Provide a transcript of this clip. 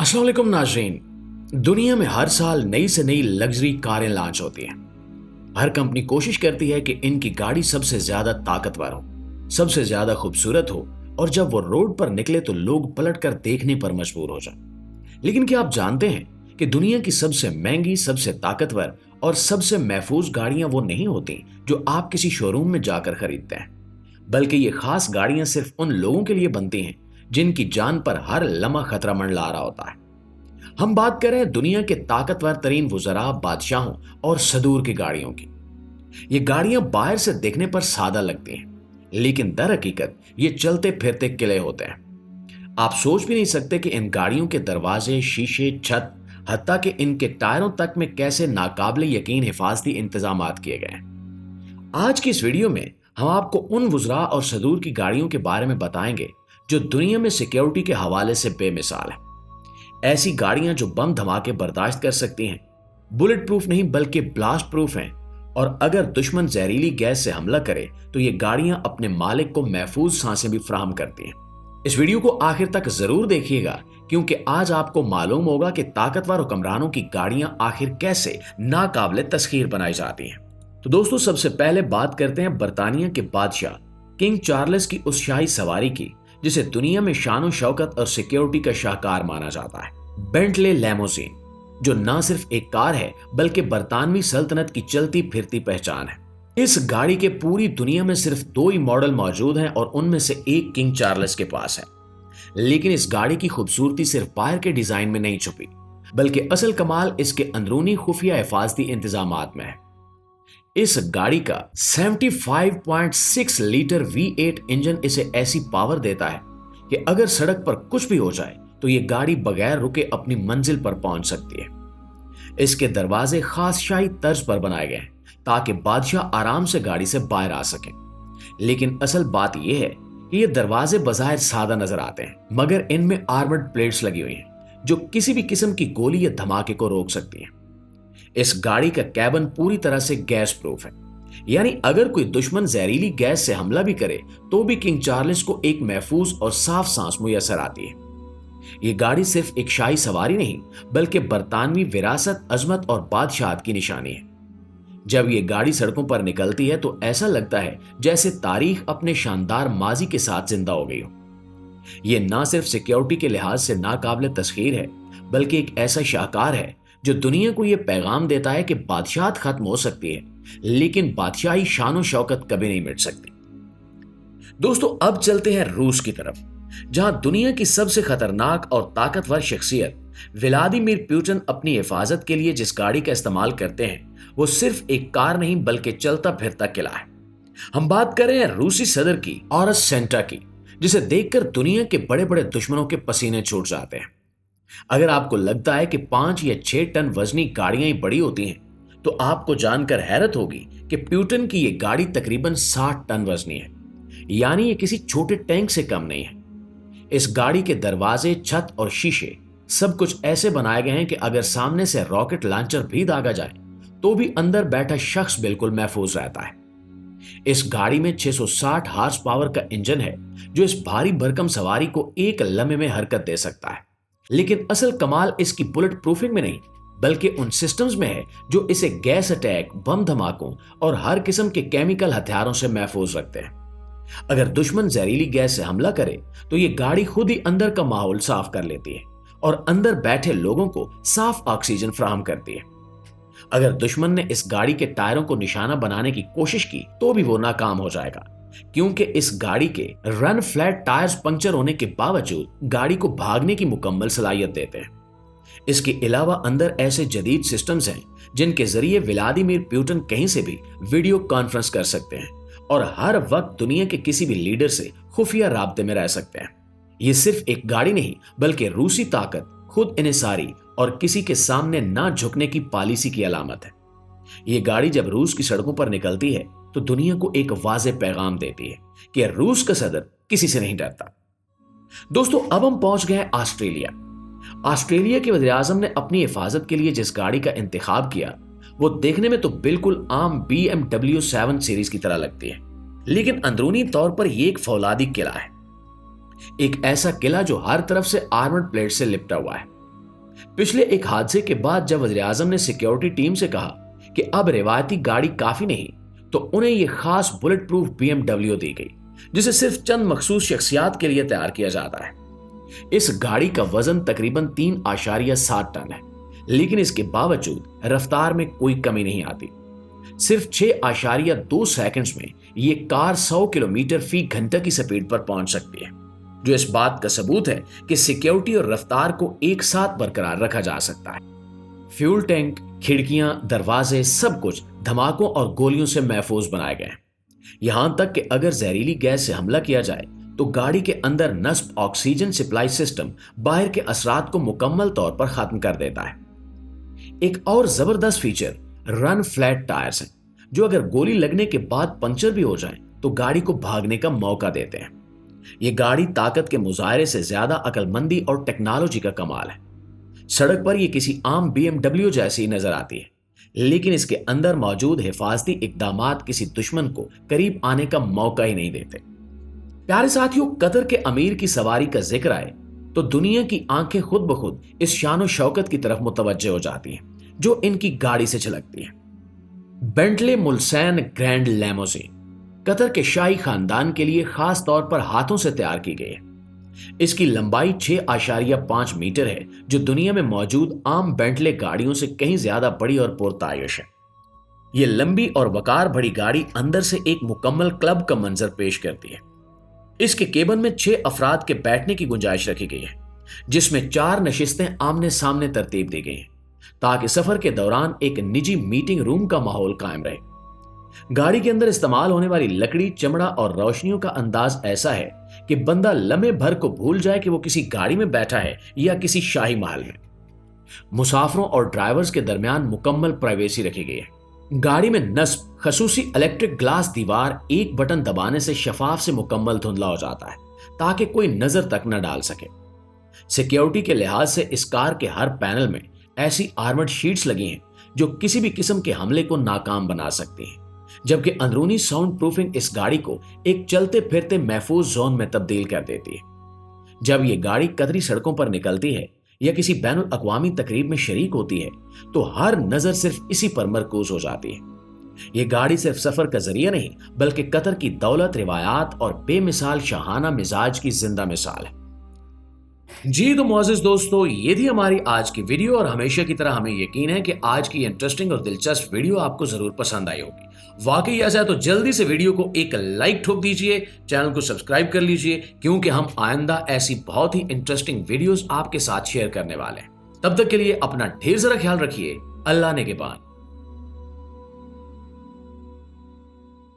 अस्सलाम वालेकुम नाज़रीन। दुनिया में हर साल नई से नई लग्जरी कारें लॉन्च होती हैं। हर कंपनी कोशिश करती है कि इनकी गाड़ी सबसे ज्यादा ताकतवर हो, सबसे ज्यादा खूबसूरत हो और जब वो रोड पर निकले तो लोग पलटकर देखने पर मजबूर हो जाएं। लेकिन क्या आप जानते हैं कि दुनिया की सबसे महंगी, सबसे ताकतवर और सबसे महफूज गाड़ियां वो नहीं होती जो आप किसी शोरूम में जाकर खरीदते हैं, बल्कि ये खास गाड़ियां सिर्फ उन लोगों के लिए बनती हैं जिनकी जान पर हर लम्हा खतरा मंडरा रहा होता है। हम बात कर रहे हैं दुनिया के ताकतवर तरीन वुज़रा, बादशाहों और सदूर की गाड़ियों की। ये गाड़ियां बाहर से देखने पर सादा लगती हैं, लेकिन दर हकीकत ये चलते फिरते किले होते हैं। आप सोच भी नहीं सकते कि इन गाड़ियों के दरवाजे, शीशे, छत, हत्ता कि इनके टायरों तक में कैसे नाकाबिले यकीन हिफाजती इंतजामात किए गए हैं। आज की इस वीडियो में हम आपको उन वुज़रा और सदूर की गाड़ियों के बारे में बताएंगे जो दुनिया में सिक्योरिटी के हवाले से बेमिसाल है। ऐसी गाड़ियां जो बम धमाके बर्दाश्त कर सकती हैं, बुलेट प्रूफ नहीं बल्कि ब्लास्ट प्रूफ हैं, और अगर दुश्मन जहरीली गैस से हमला करे तो ये गाड़ियां अपने मालिक को महफूज सांसें भी फराहम करती हैं। इस वीडियो को आखिर तक जरूर देखिएगा, क्योंकि आज आपको मालूम होगा कि ताकतवर हुक्मरानों की गाड़ियां आखिर कैसे नाकाबिले तस्खीर बनाई जाती हैं। तो दोस्तों, सबसे पहले बात करते हैं बरतानिया के बादशाह किंग चार्ल्स की उस शाही सवारी की जिसे दुनिया में शान शौकत और सिक्योरिटी का शाहकार माना जाता है, बेंटले लैमोजीन, जो न सिर्फ एक कार है बल्कि बरतानवी सल्तनत की चलती फिरती पहचान है। इस गाड़ी के पूरी दुनिया में सिर्फ 2 ही मॉडल मौजूद हैं और उनमें से एक किंग चार्ल्स के पास है। लेकिन इस गाड़ी की खूबसूरती सिर्फ बाहर के डिजाइन में नहीं छुपी, बल्कि असल कमाल इसके अंदरूनी खुफिया हिफाजती इंतजामात में है। इस गाड़ी का 75.6 लीटर V8 इंजन इसे ऐसी पावर देता है कि अगर सड़क पर कुछ भी हो जाए तो ये गाड़ी बगैर रुके अपनी मंजिल पर पहुंच सकती है। इसके दरवाजे खास शाही तर्ज पर बनाए गए हैं ताकि बादशाह आराम से गाड़ी से बाहर आ सके। लेकिन असल बात यह है कि ये दरवाजे बज़ाहिर सादा नजर आते हैं, मगर इनमें आर्मर्ड प्लेट्स लगी हुई हैं जो किसी भी किस्म की गोली या धमाके को रोक सकती हैं। इस गाड़ी का कैबन पूरी तरह से गैस प्रूफ है, यानी अगर कोई दुश्मन जहरीली गैस से हमला भी करे तो भी किंग चार्ल्स को एक महफूज और साफ सांस मुयसर आती है। ये गाड़ी सिर्फ एक शाही सवारी नहीं बल्कि बरतानवी विरासत, अजमत और बादशाहत की निशानी है। जब ये गाड़ी सड़कों पर निकलती है तो ऐसा लगता है जैसे तारीख अपने शानदार माजी के साथ जिंदा हो गई हो। ये ना सिर्फ सिक्योरिटी के लिहाज से नाकाबिले तस्खीर है, बल्कि एक ऐसा शाहकार है जो दुनिया को यह पैगाम देता है कि बादशाहत खत्म हो सकती है, लेकिन बादशाही शान शौकत कभी नहीं मिट सकती। दोस्तों, अब चलते हैं रूस की तरफ, जहां दुनिया की सबसे खतरनाक और ताकतवर शख्सियत व्लादिमीर पुतिन अपनी हिफाजत के लिए जिस गाड़ी का इस्तेमाल करते हैं वो सिर्फ एक कार नहीं बल्कि चलता फिरता किला है। हम बात कर रहे हैं रूसी सदर की, ऑरस सेंटा की, जिसे देखकर दुनिया के बड़े बड़े दुश्मनों के पसीने छूट जाते हैं। अगर आपको लगता है कि 5 या 6 टन वजनी गाड़ियां ही बड़ी होती हैं, तो आपको जानकर हैरत होगी कि प्यूटन की यह गाड़ी तकरीबन 60 टन वजनी है, यानी ये किसी छोटे टैंक से कम नहीं है। इस गाड़ी के दरवाजे, छत और शीशे सब कुछ ऐसे बनाए गए हैं कि अगर सामने से रॉकेट लॉन्चर भी दागा जाए तो भी अंदर बैठा शख्स बिल्कुल महफूज रहता है। इस गाड़ी में 660 हार्स पावर का इंजन है जो इस भारी भरकम सवारी को एक लम्हे में हरकत दे सकता है। लेकिन असल कमाल इसकी बुलेट प्रूफिंग में नहीं बल्कि उन सिस्टम्स में है जो इसे गैस अटैक, बम धमाकों और हर किस्म के केमिकल हथियारों से महफूज रखते हैं। अगर दुश्मन जहरीली गैस से हमला करे तो ये गाड़ी खुद ही अंदर का माहौल साफ कर लेती है और अंदर बैठे लोगों को साफ ऑक्सीजन फराहम करती है। अगर दुश्मन ने इस गाड़ी के टायरों को निशाना बनाने की कोशिश की तो भी वो नाकाम हो जाएगा, क्योंकि इस गाड़ी के रन फ्लैट टायर्स पंक्चर होने के बावजूद गाड़ी को भागने की मुकम्मल सलाहियत देते हैं। इसके अलावा अंदर ऐसे जदीद सिस्टम्स हैं जिनके जरिए व्लादिमीर पुतिन कहीं से भी वीडियो कॉन्फ्रेंस कर सकते हैं और हर वक्त दुनिया के किसी भी लीडर से खुफिया राब्ते में रह सकते हैं। ये सिर्फ एक गाड़ी नहीं बल्कि रूसी ताकत, खुद इन्हिसारी और किसी के सामने ना झुकने की पॉलिसी की अलामत है। ये गाड़ी जब रूस की सड़कों पर निकलती है तो दुनिया को एक वाज़े पैगाम देती है कि रूस का सदर किसी से नहीं डरता। दोस्तों, अब हम पहुंच गए ऑस्ट्रेलिया। ऑस्ट्रेलिया के वज़ीर आज़म ने अपनी हिफाजत के लिए जिस गाड़ी का इंतखाब किया वो देखने में तो बिल्कुल आम BMW 7 सीरीज की तरह लगती है, लेकिन अंदरूनी तौर पर यह एक फौलादी किला है। एक ऐसा किला जो हर तरफ से आर्मर्ड प्लेट से लिपटा हुआ है। पिछले एक हादसे के बाद जब वज़ीर आज़म ने सिक्योरिटी टीम से कहा कि अब रिवायती गाड़ी काफी नहीं, तो उन्हें यह खास बुलेट प्रूफ BMW दी गई, जिसे सिर्फ चंद मखसूस शख्सियात के लिए तैयार किया जाता है। इस गाड़ी का वजन तकरीबन 3.7 टन है, लेकिन इसके बावजूद रफ्तार में कोई कमी नहीं आती। सिर्फ 6.2 सेकंड्स में यह कार 100 किलोमीटर फी घंटा की स्पीड पर पहुंच सकती है, जो इस बात का सबूत है कि सिक्योरिटी और रफ्तार को एक साथ बरकरार रखा जा सकता है। फ्यूल टैंक, खिड़कियां, दरवाजे, सब कुछ धमाकों और गोलियों से महफूज बनाए गए। यहां तक कि अगर जहरीली गैस से हमला किया जाए तो गाड़ी के अंदर नस्ब ऑक्सीजन सप्लाई सिस्टम बाहर के असरात को मुकम्मल तौर पर खत्म कर देता है। एक और जबरदस्त फीचर रन फ्लैट टायर्स हैं, जो अगर गोली लगने के बाद पंचर भी हो जाए तो गाड़ी को भागने का मौका देते हैं। ये गाड़ी ताकत के मुजाहरे से ज्यादा अक्लमंदी और टेक्नोलॉजी का कमाल है। सड़क पर यह किसी आम BMW जैसी नजर आती है, लेकिन इसके अंदर मौजूद हिफाजती इकदामात किसी दुश्मन को करीब आने का मौका ही नहीं देते। प्यारे साथियों, कतर के अमीर की सवारी का जिक्र आए तो दुनिया की आंखें खुद ब खुद इस शानो शौकत की तरफ मुतवज्जे हो जाती हैं जो इनकी गाड़ी से झलकती है। बेंटले मुल्सैन ग्रैंड लैमोज़ीन कतर के शाही खानदान के लिए खास तौर पर हाथों से तैयार की गई है। इसकी लंबाई 6.5 मीटर है, जो दुनिया में मौजूद आम बेंटले गाड़ियों से कहीं ज्यादा बड़ी और पुरतायश है। यह लंबी और वकार भरी गाड़ी अंदर से एक मुकम्मल क्लब का मंजर पेश करती है। इसके केबिन में 6 अफराद के बैठने की गुंजाइश रखी गई है, जिसमें 4 नशिस्तें आमने सामने तरतीब दी गई हैं, ताकि सफर के दौरान एक निजी मीटिंग रूम का माहौल कायम रहे। गाड़ी के अंदर इस्तेमाल होने वाली लकड़ी, चमड़ा और रोशनियों का अंदाज ऐसा है कि बंदा लम्हे भर को भूल जाए कि वो किसी गाड़ी में बैठा है या किसी शाही महल में। मुसाफिरों और ड्राइवर्स के दरमियान मुकम्मल प्राइवेसी रखी गई है। गाड़ी में नस्ब खसूसी इलेक्ट्रिक ग्लास दीवार एक बटन दबाने से शफाफ से मुकम्मल धुंधला हो जाता है, ताकि कोई नजर तक न डाल सके। सिक्योरिटी के लिहाज से इस कार के हर पैनल में ऐसी आर्मर्ड शीट्स लगी हैं जो किसी भी किस्म के हमले को नाकाम बना सकती हैं, जबकि अंदरूनी साउंड प्रूफिंग इस गाड़ी को एक चलते फिरते महफूज जोन में तब्दील कर देती है। जब यह गाड़ी कतरी सड़कों पर निकलती है या किसी बैनुल अक़वामी तकरीब में शरीक होती है तो हर नजर सिर्फ इसी पर मरकूज हो जाती है। यह गाड़ी सिर्फ सफर का जरिया नहीं, बल्कि कतर की दौलत, रिवायात और बेमिसाल शाहाना मिजाज की जिंदा मिसाल है। जी तो मोअज़्ज़िज़ दोस्तों, ये थी हमारी आज की वीडियो और हमेशा की तरह हमें यकीन है कि आज की इंटरेस्टिंग और दिलचस्प वीडियो आपको जरूर पसंद आई होगी। वाकई ऐसा है तो जल्दी से वीडियो को एक लाइक ठोक दीजिए, चैनल को सब्सक्राइब कर लीजिए, क्योंकि हम आइंदा ऐसी बहुत ही इंटरेस्टिंग वीडियोस आपके साथ शेयर करने वाले हैं। तब तक के लिए अपना ढेर सारा ख्याल रखिए। अल्लाह ने के बाद।